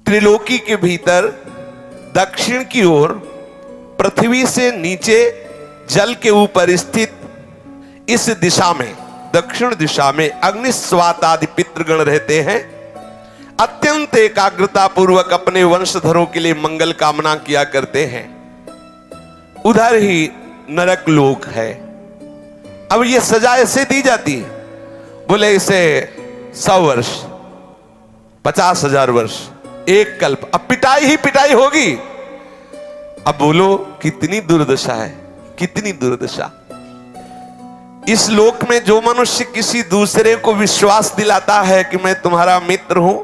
त्रिलोकी के भीतर दक्षिण की ओर पृथ्वी से नीचे जल के ऊपर स्थित इस दिशा में, दक्षिण दिशा में अग्निस्वात आदि पितृगण रहते हैं। अत्यंत एकाग्रता पूर्वक अपने वंशधरों के लिए मंगल कामना किया करते हैं। उधर ही नरक लोक है। अब ये सजा ऐसे दी जाती है, बोले इसे 100 वर्ष, 50,000 वर्ष, एक कल्प, अब पिटाई ही पिटाई होगी। अब बोलो कितनी दुर्दशा है, कितनी दुर्दशा। इस लोक में जो मनुष्य किसी दूसरे को विश्वास दिलाता है कि मैं तुम्हारा मित्र हूं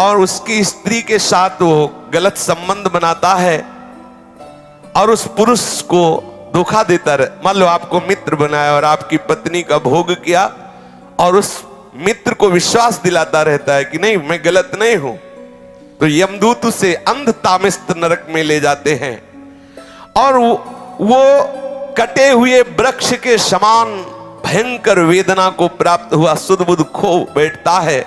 और उसकी स्त्री के साथ वो गलत संबंध बनाता है और उस पुरुष को धोखा देता रहे, मान लो आपको मित्र बनाया और आपकी पत्नी का भोग किया और उस मित्र को विश्वास दिलाता रहता है कि नहीं मैं गलत नहीं हूं, तो यमदूत उसे अंध तामिस्त नरक में ले जाते हैं और वो कटे हुए वृक्ष के समान भयंकर वेदना को प्राप्त हुआ सुध बुध खो बैठता है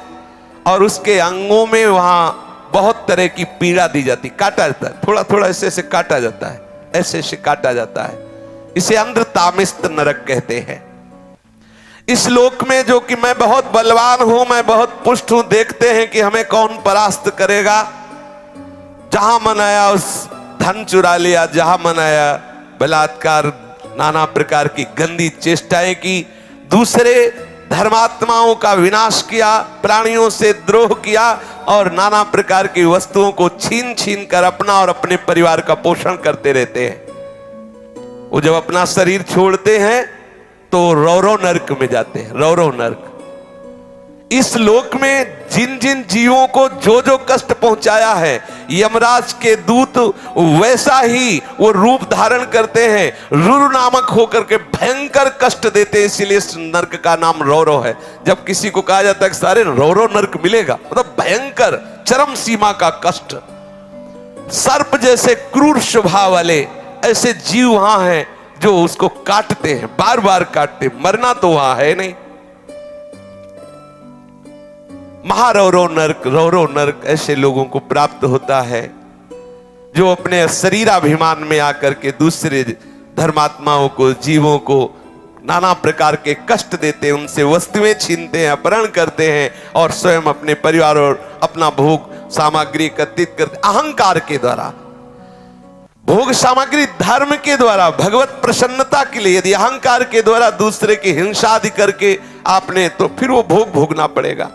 और उसके अंगों में वहां बहुत तरह की पीड़ा दी जाती, काटा जाता है, थोड़ा थोड़ा ऐसे ऐसे काटा जाता है, ऐसे ऐसे काटा जाता है। इसे अंध तामिस्त नरक कहते हैं। इस लोक में जो कि मैं बहुत बलवान हूं, मैं बहुत पुष्ट हूं, देखते हैं कि हमें कौन परास्त करेगा। जहां मन आया उस धन चुरा लिया, जहां मन आया बलात्कार, नाना प्रकार की गंदी चेष्टाएं की, दूसरे धर्मात्माओं का विनाश किया, प्राणियों से द्रोह किया और नाना प्रकार की वस्तुओं को छीन छीन कर अपना और अपने परिवार का पोषण करते रहते हैं। वो जब अपना शरीर छोड़ते हैं तो रौरव नरक में जाते हैं, रौरव नरक। इस लोक में जिन जिन जीवों को जो जो कष्ट पहुंचाया है, यमराज के दूत वैसा ही वो रूप धारण करते हैं, रुरु नामक होकर के भयंकर कष्ट देते हैं, इसीलिए इस नरक का नाम रौरव है। जब किसी को कहा जाता है कि सारे रौरव नरक मिलेगा, मतलब भयंकर चरम सीमा का कष्ट। सर्प जैसे क्रूर स्वभाव वाले ऐसे जीव वहां हैं जो उसको काटते हैं, बार बार काटते, मरना तो वहां है नहीं। महारौरव नरक, रौरव नरक ऐसे लोगों को प्राप्त होता है जो अपने शरीराभिमान में आकर के दूसरे धर्मात्माओं को, जीवों को नाना प्रकार के कष्ट देते हैं, उनसे वस्तुएं छीनते हैं, अपहरण करते हैं और स्वयं अपने परिवार और अपना भोग सामग्री एकत्रित करते, अहंकार के द्वारा भोग सामग्री, धर्म के द्वारा, भगवत प्रसन्नता के लिए। यदि अहंकार के द्वारा दूसरे की हिंसा आदि करके आपने, तो फिर वो भोग भोगना पड़ेगा।